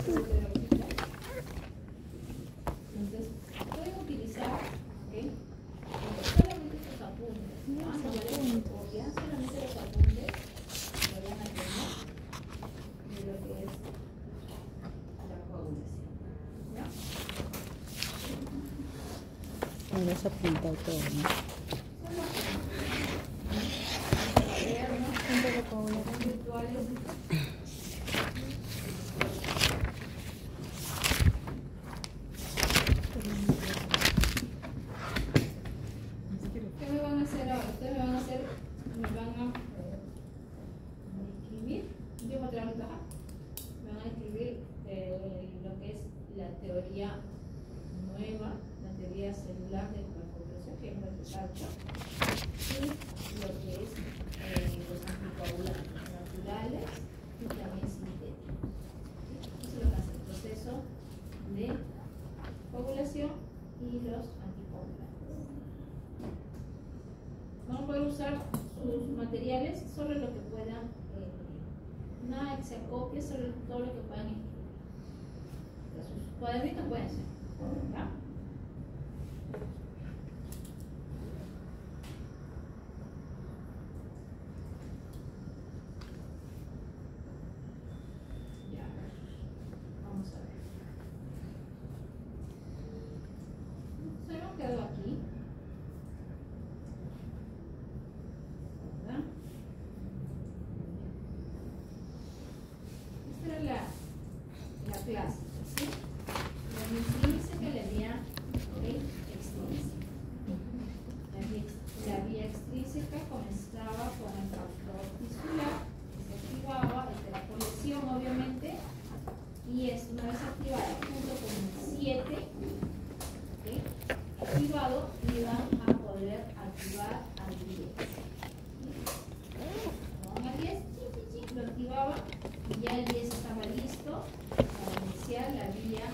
Entonces, pueden utilizar, ¿okay? Solamente estos apuntes. Solamente los apuntes que vayan a tener de lo que es la coagulación. ¿Ya? Ahora se ha apuntado todo, ¿no? Virtuales. ¿Qué me van a hacer ahora? Ustedes me van a escribir, yo voy a traer acá, me van a escribir lo que es la teoría nueva, la teoría celular de la coagulación, que es la que salta, y lo que es los anticoagulantes naturales y también sintéticos. Eso es lo que hace el proceso de coagulación y los anticoagulantes. Van a poder usar sus materiales solo lo que puedan, nada que se acopie, solo todo lo que puedan escribir. Sus cuadernitos pueden ser, ¿ya? Vamos a ver. Se me ha quedado aquí. ¿Verdad? Esta era la clase, ¿sí? La intrínseca y la vía extrínseca. La vía extrínseca comenzaba con el factor tisular, que se activaba desde la colección, obviamente. Y es una vez activada junto con el 7, ¿okay? Activado, iban a poder activar al 10. Con el 10, lo activaba y ya el 10 estaba listo para iniciar la vía.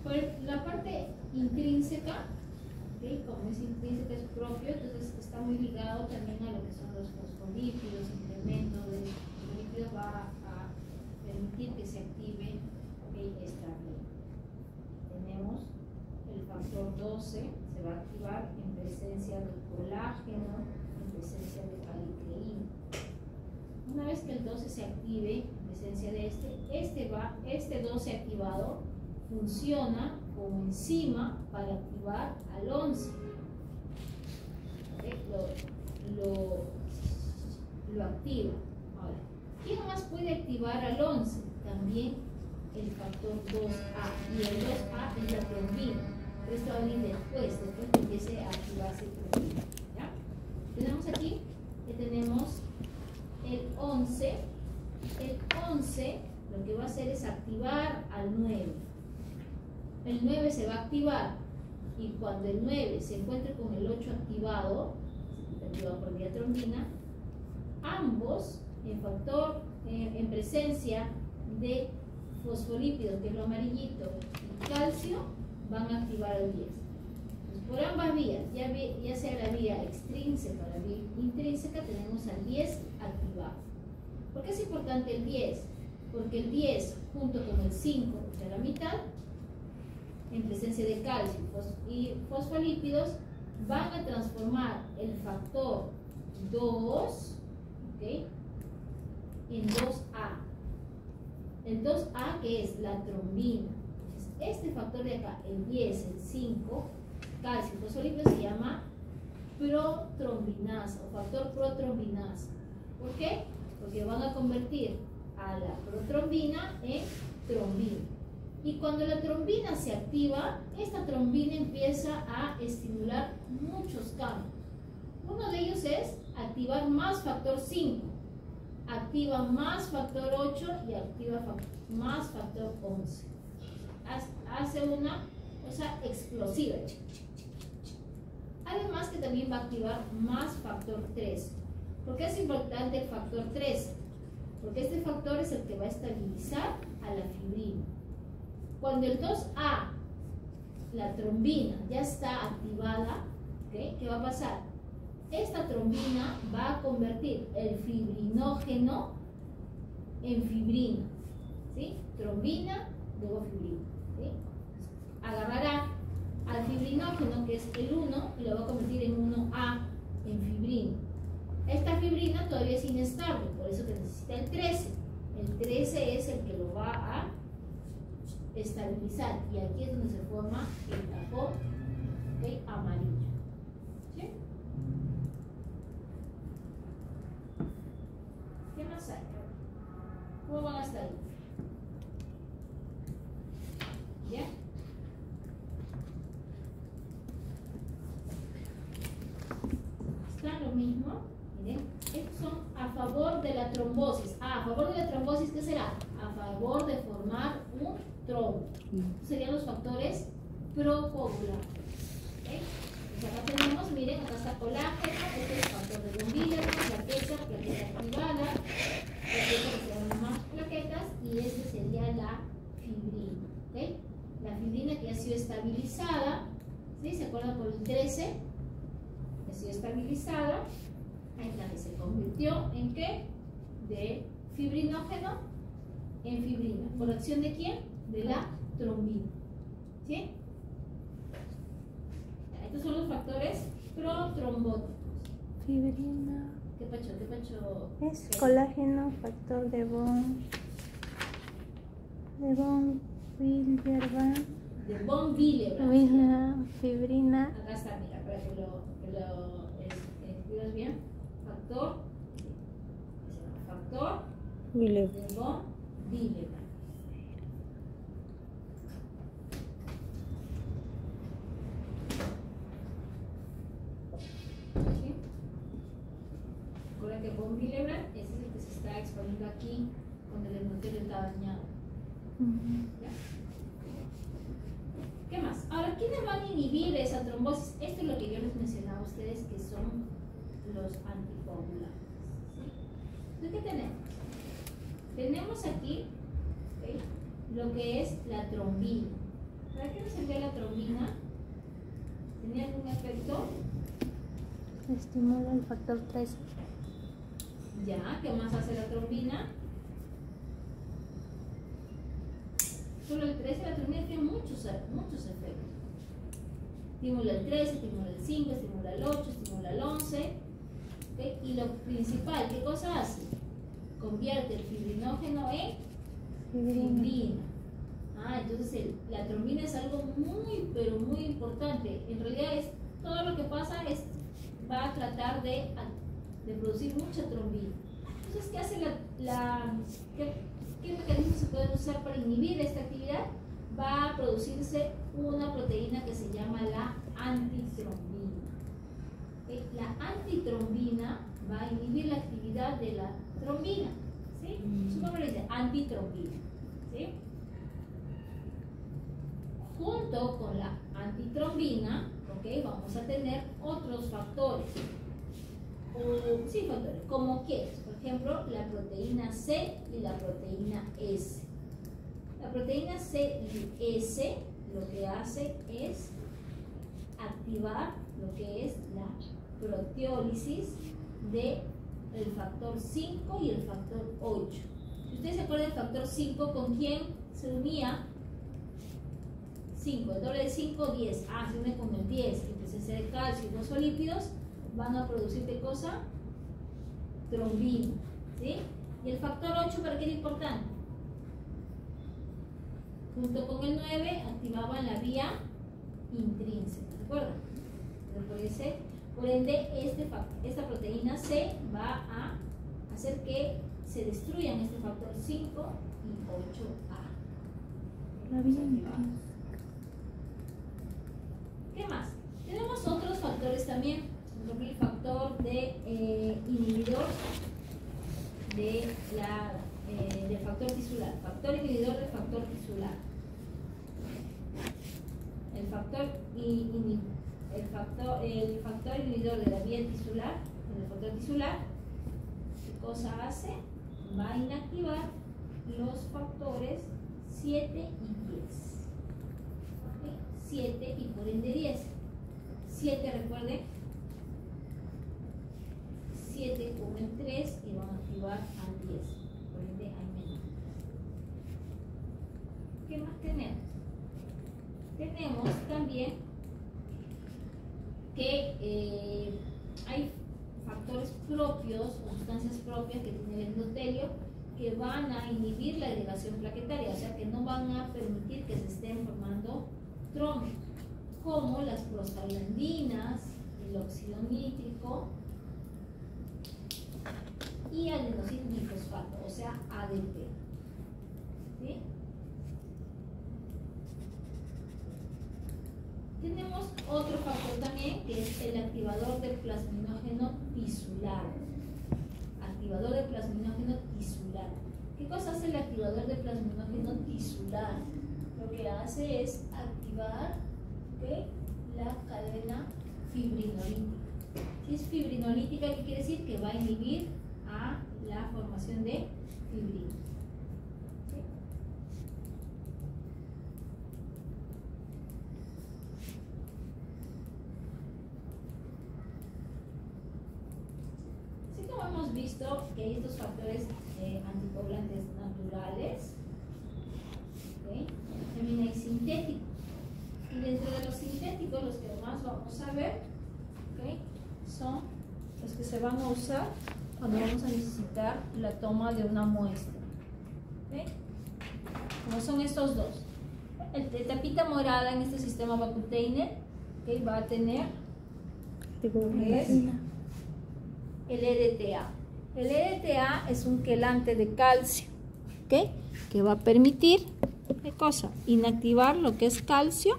Por la parte intrínseca, ¿okay? Como es intrínseca, es propio, entonces está muy ligado también a lo que son los fosfolípidos, incremento de fosfolípidos va a permitir que se active esta vía. Tenemos el factor 12, se va a activar en presencia del colágeno, en presencia de calicium. Una vez que el 12 se active en presencia de este 12 activado funciona como enzima para activar al 11. Lo activa. Ahora, ¿quién más puede activar al 11? También el factor 2A. Y el 2A es la trombina. Pero esto va a venir después que empiece a activarse el trombina. ¿Ya? Tenemos aquí que tenemos el 11. El 11 lo que va a hacer es activar al 9. El 9 se va a activar. Y cuando el 9 se encuentre con el 8 activado por vía trombina, ambos en presencia de fosfolípidos, que es lo amarillito, y calcio, van a activar el 10. Entonces, por ambas vías, ya sea la vía extrínseca o la vía intrínseca, tenemos al 10 activado. ¿Por qué es importante el 10? Porque el 10 junto con el 5, o sea la mitad, en presencia de calcio y fosfolípidos, van a transformar el factor 2, ¿okay?, en 2A. El 2A, que es la trombina. Entonces, este factor de acá, el 10, el 5, calcio y fosfolípidos, se llama protrombinasa o factor protrombinasa. ¿Por qué? Porque van a convertir a la protrombina en trombina. Y cuando la trombina se activa, esta trombina empieza a estimular muchos cambios. Uno de ellos es activar más factor 5, activa más factor 8 y activa más factor 11. Hace una cosa explosiva. Además que también va a activar más factor 3. ¿Por qué es importante el factor 3? Porque este factor es el que va a estabilizar a la fibrina. Cuando el 2A, la trombina, ya está activada, ¿okay?, ¿qué va a pasar? Esta trombina va a convertir el fibrinógeno en fibrina. ¿sí? Trombina, luego fibrina, ¿sí? Agarrará al fibrinógeno, que es el 1, y lo va a convertir en 1A, en fibrina. Esta fibrina todavía es inestable, por eso que necesita el 13. El 13 es el que lo va a estabilizar, y aquí es donde se forma el tapón, ¿okay? Amarillo. ¿Sí? ¿Qué más hay? ¿Cómo van hasta ahí? ¿Ya? Está lo mismo. Miren, estos son a favor de la trombosis. A favor de la trombosis, ¿qué será? A favor de formar un trombo. Serían los factores procoagulares. ¿Okay? Pues acá tenemos, miren, acá está colágeno, este es el factor de von Willebrand, plaqueta activada, plaqueta que se llaman más plaquetas, y este sería la fibrina. ¿Okay? La fibrina que ya ha sido estabilizada, ¿sí? ¿Se acuerdan por el 13? Ha sido estabilizada, entonces se convirtió en ¿qué? De fibrinógeno en fibrina. ¿Por acción de quién? De la trombina. ¿Sí? Estos son los factores protrombóticos. Fibrina. ¿Qué pacho? ¿Qué pacho? Es colágeno, factor de von Willebrand. De von Willebrand. Fibrina. Acá está, mira, para que lo escribas bien. Factor Willebrand. de von Willebrand. ¿Sí? Recuerda que von Willebrand ese es el que se está exponiendo aquí cuando el endotelium está dañado. ¿Ya? ¿Qué más? Ahora, ¿quiénes van a inhibir esa trombosis? Esto es lo que yo les mencionaba a ustedes, que son los anticoagulantes. ¿Sí? ¿Qué tenemos? Tenemos aquí, ¿okay?, lo que es la trombina. ¿Para qué nos servía la trombina? ¿Tenía algún efecto? Estimula el factor 13. Ya, ¿qué más hace la trombina? Solo el 13, la trombina tiene muchos efectos. Estimula el 13, estimula el 5, estimula el 8, estimula el 11. ¿Okay? Y lo principal, ¿qué cosa hace? Convierte el fibrinógeno en fibrina. Entonces la trombina es algo muy, pero muy importante. En realidad es todo lo que pasa va a tratar de producir mucha trombina. Entonces, ¿qué hace ¿qué mecanismos se pueden usar para inhibir esta actividad? Va a producirse una proteína que se llama la antitrombina. ¿Okay? La antitrombina va a inhibir la actividad de la trombina. ¿Sí? Su nombre dice antitrombina. ¿Sí? Junto con la antitrombina, ¿okay?, vamos a tener otros factores. Factores, como que, por ejemplo, la proteína C y la proteína S. La proteína C y S lo que hace es activar lo que es la proteólisis del factor 5 y el factor 8. Si ustedes se acuerdan del factor 5, ¿con quién se unía? 5, el doble de 5, 10. Se une con el 10. En presencia de calcio y fosfolípidos van a producir ¿qué cosa? Trombina. ¿Sí? Y el factor 8, ¿para qué era importante? Junto con el 9 activaban la vía intrínseca. ¿De acuerdo? Por ende, esta proteína C va a hacer que se destruyan este factor 5 y 8A. La vía intrínseca. ¿Qué más? Tenemos otros factores también. Por ejemplo, el factor inhibidor del factor tisular. Factor inhibidor del factor tisular. El factor inhibidor de la vía tisular, del factor tisular, ¿qué cosa hace? Va a inactivar los factores 7 y 10. ¿Okay? 7 y por ende 10. 7, recuerden, 7 con el 3 y van a activar al 10. Por ende hay menos. más tenemos? Tenemos también que hay factores propios o sustancias propias que tiene el endotelio que van a inhibir la agregación plaquetaria, o sea que no van a permitir que se estén formando trombos, como las prostaglandinas, el óxido nítrico y adenosina trifosfato, o sea ADP. ¿Sí? Tenemos otro factor también que es el activador del plasminógeno tisular. Activador del plasminógeno tisular. ¿Qué cosa hace el activador del plasminógeno tisular? Lo que hace es activar, ¿okay?, la cadena fibrinolítica. Si es fibrinolítica, ¿qué quiere decir? Que va a inhibir a la formación de fibrina. ¿Sí? Así como hemos visto que hay estos factores anticoagulantes naturales, ¿okay?, también hay sintéticos. Y dentro de los sintéticos, los que más vamos a ver, ¿okay?, son los que se van a usar cuando vamos a necesitar la toma de una muestra. ¿Okay? Como son estos dos. El tapita morada en este sistema Vacutainer, ¿okay?, va a tener es el EDTA. El EDTA es un quelante de calcio, ¿okay?, que va a permitir, ¿qué cosa?, inactivar lo que es calcio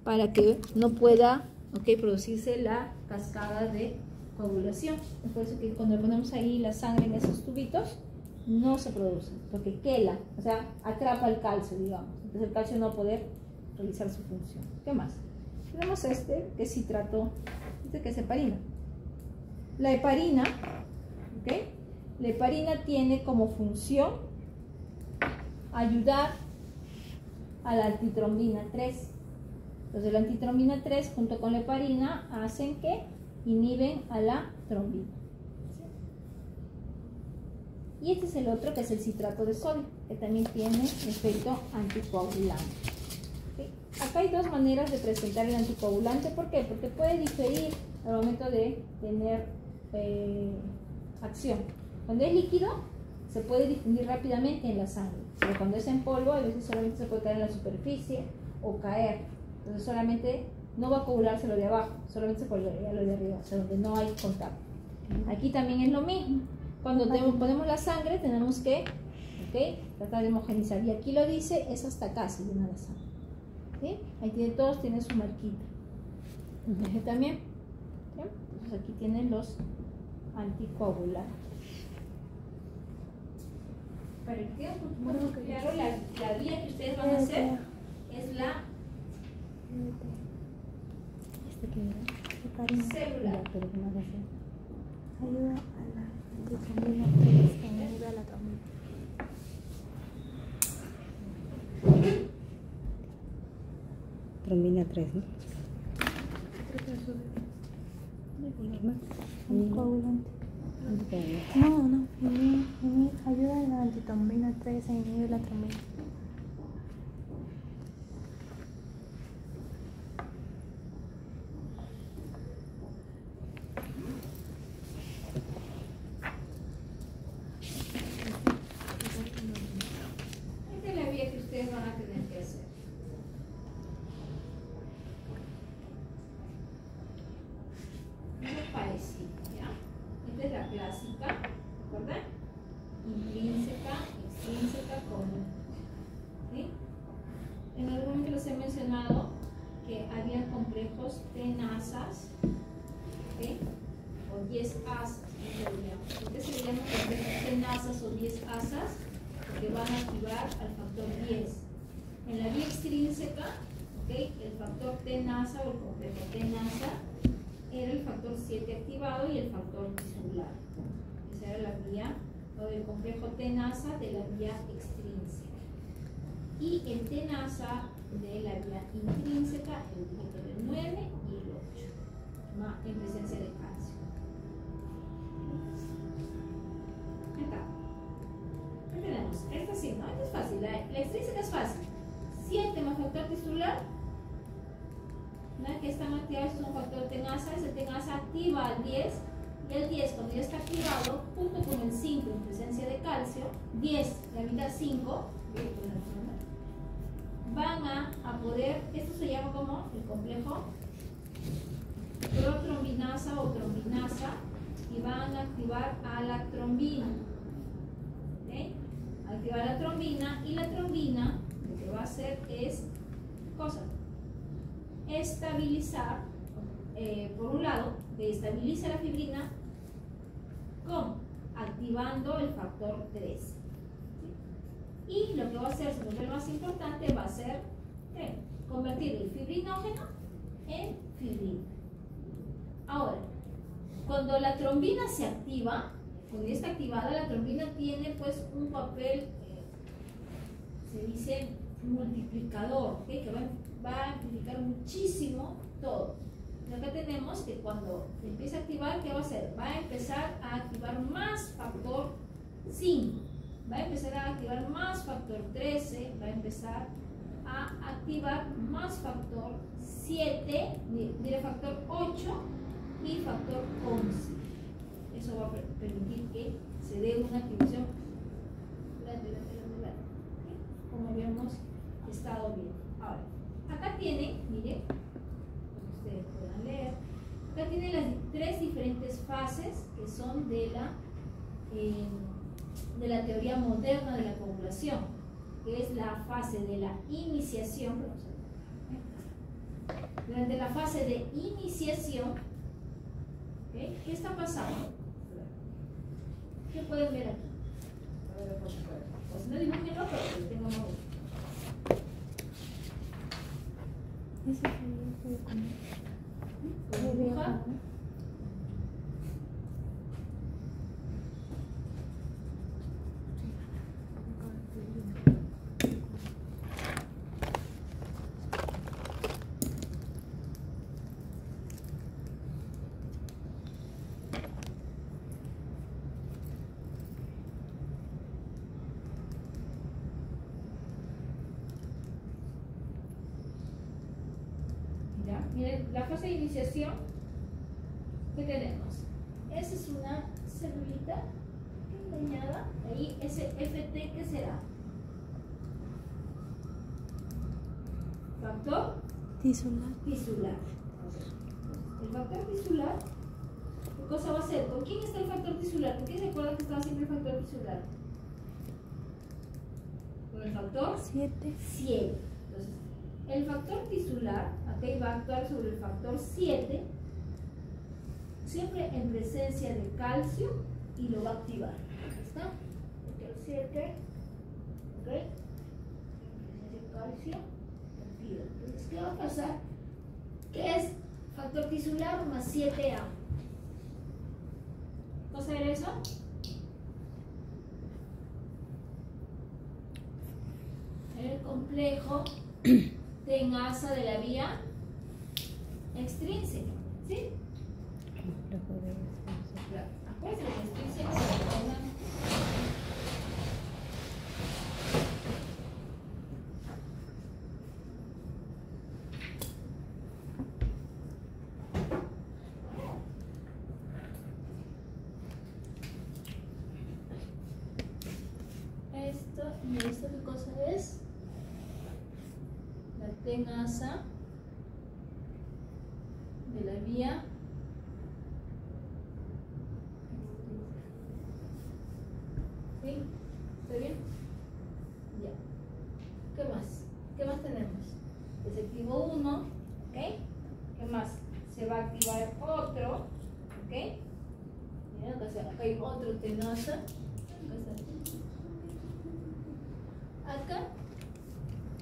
para que no pueda, ¿okay?, producirse la cascada de coagulación. Es por eso que cuando ponemos ahí la sangre en esos tubitos no se produce, porque quela, o sea, atrapa el calcio, digamos. Entonces el calcio no va a poder realizar su función. ¿Qué más? Tenemos este que es citrato, este que es heparina. La heparina, ¿okay?, la heparina tiene como función ayudar a la antitrombina 3. Entonces la antitrombina 3 junto con la heparina hacen que inhiben a la trombina. ¿Sí? Y este es el otro, que es el citrato de sodio, que también tiene efecto anticoagulante. ¿Sí? Acá hay dos maneras de presentar el anticoagulante. ¿Por qué? Porque puede diferir al momento de tener acción. Cuando es líquido se puede difundir rápidamente en la sangre, pero cuando es en polvo a veces solamente se puede caer en la superficie o caer. Entonces solamente no va a coagularse lo de abajo, solamente se coagularía lo de arriba, o sea, donde no hay contacto. Aquí también es lo mismo. Cuando ponemos la sangre tenemos que, ¿okay?, tratar de homogenizar. Y aquí lo dice, es hasta acá se llena la sangre. ¿Sí? Ahí todos tienen su marquita. Aquí también. ¿Sí? Entonces aquí tienen los anticoagulantes. Para que quede un poco claro, la vía que ustedes van a hacer es la célula. Ayuda a la antitrombina 3 que inhibe a la trombina. Trombina 3, ¿no? Anticoagulante. No, ayuda a la antitrombina 3 e inhibe la trombina. Esta es la vía que ustedes van a tener que hacer. Muy parecido, ¿ya? Esta es la clásica, ¿verdad? Intrínseca, extrínseca, común. ¿Sí? En algún momento les he mencionado que había complejos tenasas, ¿okay?, o 10 asas. ¿Por qué se le llaman complejos tenasas o 10 asas? Porque van a activar al factor 10. En la vía extrínseca, ¿okay?, el factor tenasa o el complejo tenasa era el factor 7 activado y el factor tisular. Esa era la vía, o el complejo tenasa de la vía extrínseca. Y el tenasa de la vía intrínseca, el dígito del 9 y el 8, en presencia de calcio. Acá. ¿Qué tenemos? Esta sí, ¿no? Esta es fácil. La extrínseca es fácil. 7 más factor tisular, ¿no? Que están activados, es un factor tenasa, ese tenasa activa al 10, y el 10 cuando ya está activado, junto con el 5 en presencia de calcio, 10, la vida 5, van a poder, esto se llama como el complejo protrombinasa o trombinasa, y van a activar a la trombina. ¿Okay? Activar la trombina, y la trombina lo que va a hacer es estabilizar, por un lado, estabiliza la fibrina con activando el factor 3. ¿Sí? Y lo que va a hacer, según el más importante, va a ser convertir el fibrinógeno en fibrina. Ahora, cuando la trombina se activa, cuando ya está activada, la trombina tiene pues un papel, se dice multiplicador, ¿okay? Que va a amplificar muchísimo todo. Lo que tenemos que cuando empieza a activar, ¿qué va a hacer? Va a empezar a activar más factor 5, va a empezar a activar más factor 13, va a empezar a activar más factor 7, mire, factor 8 y factor 11. Eso va a permitir que se dé una activación gradual, como habíamos estado viendo. Ahora, acá tienen, miren, ustedes puedan leer, acá tienen las 3 diferentes fases que son de la teoría moderna de la coagulación, que es la fase de la iniciación. Durante la fase de iniciación, ¿okay? ¿Qué está pasando? ¿Qué pueden ver aquí? Pues no dibújenlo, pero que tengo más. Dibuja. Miren, la fase de iniciación, ¿qué tenemos? Esa es una celulita dañada. Ahí ese FT, ¿qué será? Factor tisular. El factor tisular, ¿qué cosa va a hacer? ¿Con quién está el factor tisular? ¿Por qué se acuerda que estaba siempre el factor tisular? Con el factor 7. Entonces, el factor tisular, aquí va a actuar sobre el factor 7, siempre en presencia de calcio, y lo va a activar. ¿Está? Factor 7, ¿ok? En presencia de calcio, activa. Entonces, ¿qué va a pasar? ¿Qué es factor tisular más 7A? ¿Qué cosa era eso? El complejo tenasa de la vía extrínseca, ¿sí? Claro. Acuérdense que extrínseca ¿esto qué cosa es? La tenasa de la vía ¿sí? ¿Está bien? Ya. ¿Qué más? ¿Qué más tenemos? Se activó uno, ¿ok? ¿Qué más? Se va a activar otro, ¿ok? Miren, acá hay otro tenasa. Acá,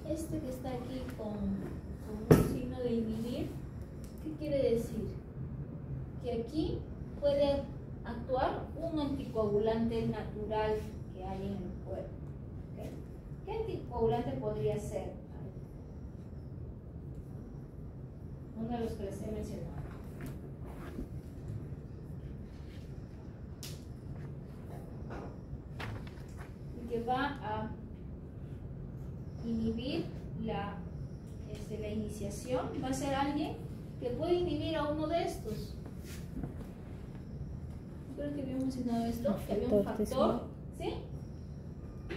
este que está aquí con un signo de inhibir, ¿qué quiere decir? Que aquí puede actuar un anticoagulante natural que hay en el cuerpo. ¿Okay? ¿Qué anticoagulante podría ser? Uno de los que les he mencionado. Y que va a inhibir la iniciación va a ser alguien que puede inhibir a uno de estos. Creo que habíamos mencionado esto, que había un factor, ¿sí?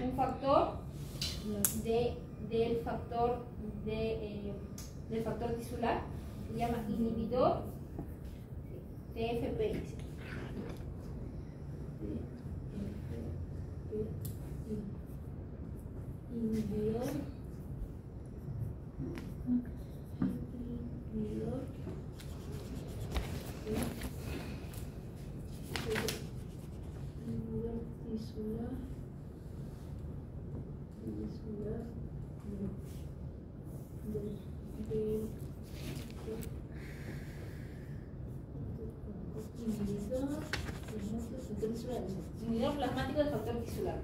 Un factor del factor tisular, se llama inhibidor TFPI. Inhibidor tisular inhibidor plasmático del factor tisular.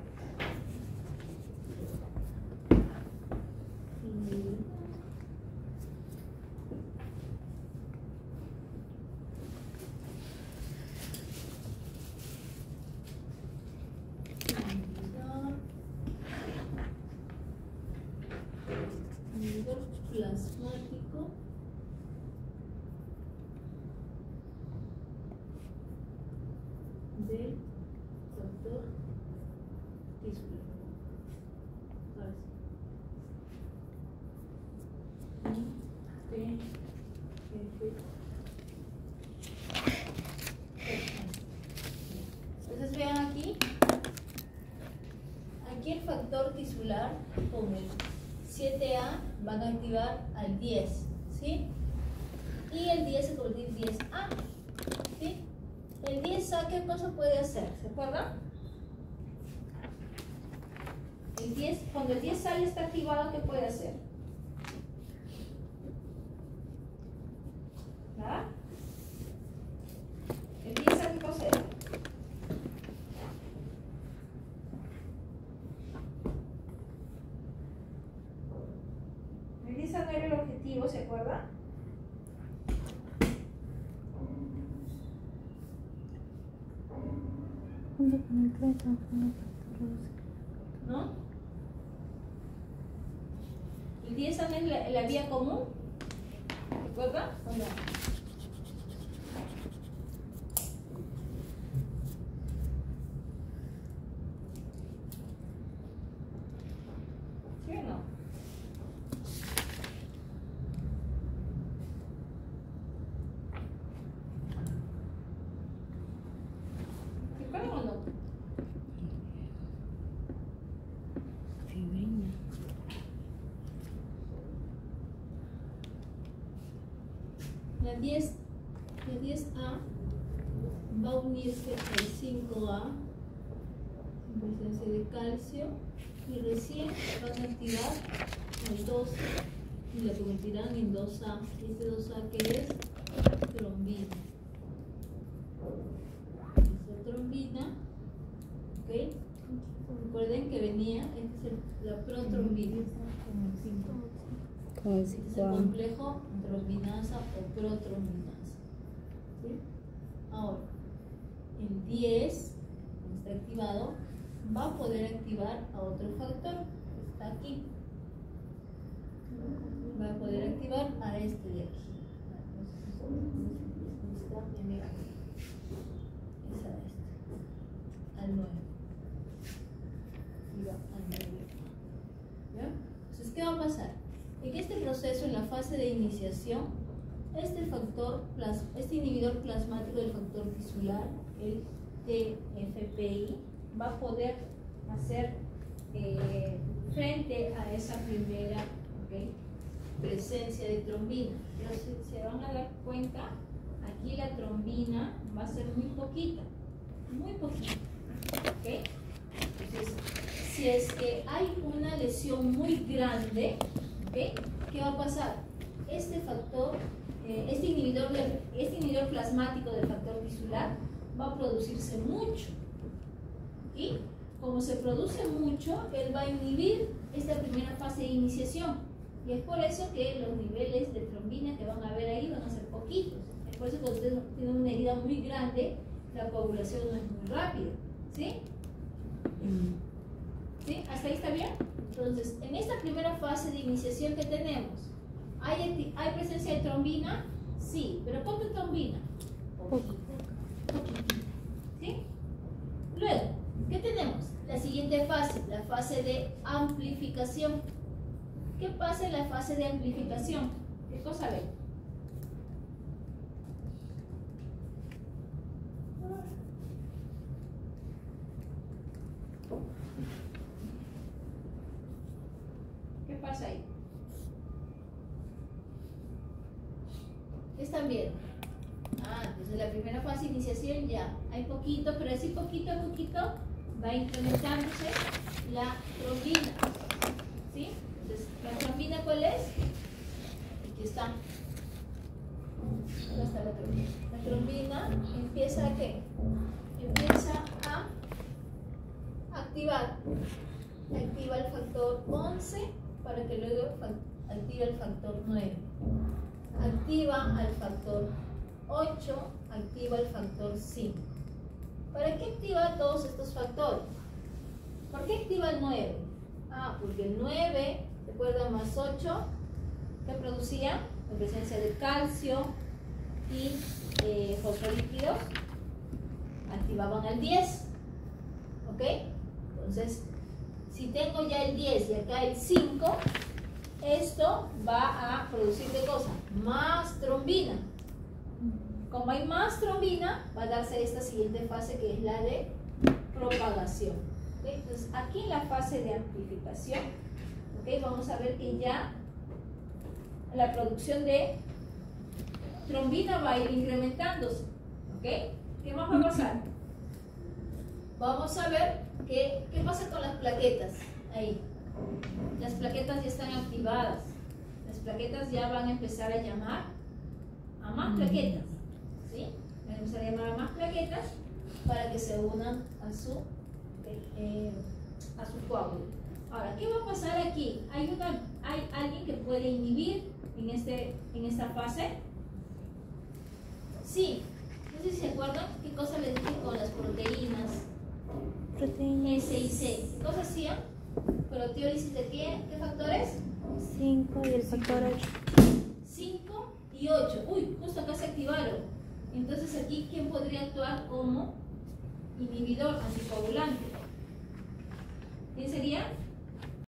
Inhibidor plasmático del factor tisular. Entonces vean aquí el factor tisular con el 7A van a activar al 10, ¿sí? Y el 10 se convierte en 10A, ¿sí? El 10A, ¿qué cosa puede hacer? ¿Se acuerdan? El 10, cuando el 10A ya está activado, ¿qué puede hacer? ¿Ah? El 10A, ¿qué cosa es? Ese no era el objetivo, ¿se acuerda? ¿No? El 10 es la vía común, ¿se acuerda? ¿O no? ¿Sí o no? La 10A va a unirse al 5A en presencia de calcio y recién van a activar el 12 y la convertirán en 2A. Este 2A que es trombina. Esta trombina, ¿ok? Recuerden que venía, esta es la protrombina. Este es el complejo trombinasa o protrombinasa. ¿Sí? Ahora, el 10, como está activado, va a poder activar a otro factor que está aquí. Va a poder activar a este de aquí. Es a este. Al 9. Y va al 9. ¿Ya? Entonces, ¿qué va a pasar? En este proceso, en la fase de iniciación, este inhibidor plasmático del factor tisular, el TFPI, va a poder hacer frente a esa primera presencia de trombina. Pero si se van a dar cuenta, aquí la trombina va a ser muy poquita, ¿okay? Entonces, si es que hay una lesión muy grande, ¿okay? ¿Qué va a pasar? Este factor, este inhibidor plasmático del factor tisular va a producirse mucho. Y como se produce mucho, él va a inhibir esta primera fase de iniciación. Y es por eso que los niveles de trombina que van a ver ahí van a ser poquitos. Es por eso que ustedes tienen una herida muy grande, la coagulación no es muy rápida. ¿Sí? ¿Sí? ¿Hasta ahí está bien? Entonces, en esta primera fase de iniciación que tenemos, ¿hay presencia de trombina? Sí, pero ¿cuánta trombina? Poquito. ¿Sí? Luego, ¿qué tenemos? La siguiente fase, la fase de amplificación. ¿Qué pasa en la fase de amplificación? ¿Qué cosa ven? ¿Qué pasa ahí? ¿Qué están viendo? Entonces la primera fase de iniciación ya hay poquito, pero así poquito a poquito va incrementándose la trombina. ¿Sí? Entonces, ¿la trombina cuál es? Aquí está. ¿Dónde está la trombina? La trombina empieza a ¿qué? Empieza a activar. Activa el factor 11 para que luego active el factor 9. Activa al factor 8, activa el factor 5. ¿Para qué activa todos estos factores? ¿Por qué activa el 9? Porque el 9, recuerda, más 8, ¿qué producía? La presencia de calcio y fosfolípidos, activaban al 10. ¿Ok? Entonces, si tengo ya el 10 y acá el 5, esto va a producir ¿qué cosa? Más trombina. Como hay más trombina, va a darse esta siguiente fase que es la de propagación. ¿Okay? Entonces, aquí en la fase de amplificación, ¿okay? Vamos a ver que ya la producción de trombina va a ir incrementándose. ¿Okay? ¿Qué más va a pasar? Vamos a ver qué pasa con las plaquetas. Ahí. Las plaquetas ya están activadas. Las plaquetas ya van a empezar a llamar a más plaquetas. ¿Sí? Van a empezar a llamar a más plaquetas para que se unan a su coágulo. Ahora, ¿qué va a pasar aquí? ¿Hay alguien que puede inhibir en esta fase? Sí. No sé si se acuerdan qué cosa les dije con las proteínas. S y C. ¿Qué cosa hacían? Proteólisis de ¿qué factores? 5 y el factor 8. 5 y 8. Uy, justo acá se activaron. Entonces aquí, ¿quién podría actuar como inhibidor anticoagulante? ¿Quién sería?